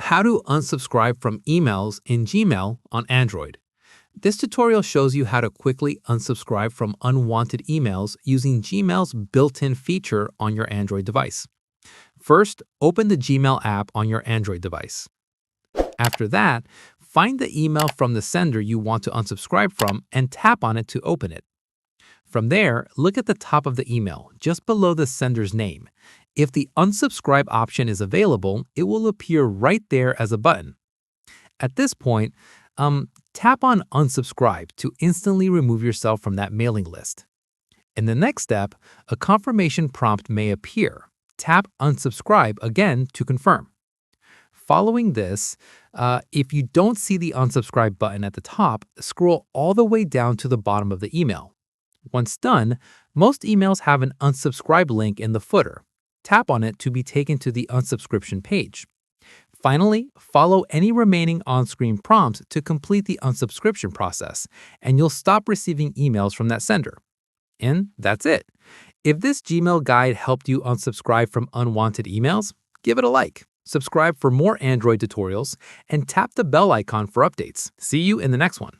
How to unsubscribe from emails in Gmail on Android. This tutorial shows you how to quickly unsubscribe from unwanted emails using Gmail's built-in feature on your Android device. First, open the Gmail app on your Android device. After that, find the email from the sender you want to unsubscribe from and tap on it to open it. From there, look at the top of the email, just below the sender's name. If the unsubscribe option is available, it will appear right there as a button. At this point, tap on unsubscribe to instantly remove yourself from that mailing list. In the next step, a confirmation prompt may appear. Tap unsubscribe again to confirm. Following this, if you don't see the unsubscribe button at the top, scroll all the way down to the bottom of the email. Once done, most emails have an unsubscribe link in the footer. Tap on it to be taken to the unsubscription page. Finally, follow any remaining on-screen prompts to complete the unsubscription process, and you'll stop receiving emails from that sender. And that's it. If this Gmail guide helped you unsubscribe from unwanted emails, give it a like, subscribe for more Android tutorials, and tap the bell icon for updates. See you in the next one.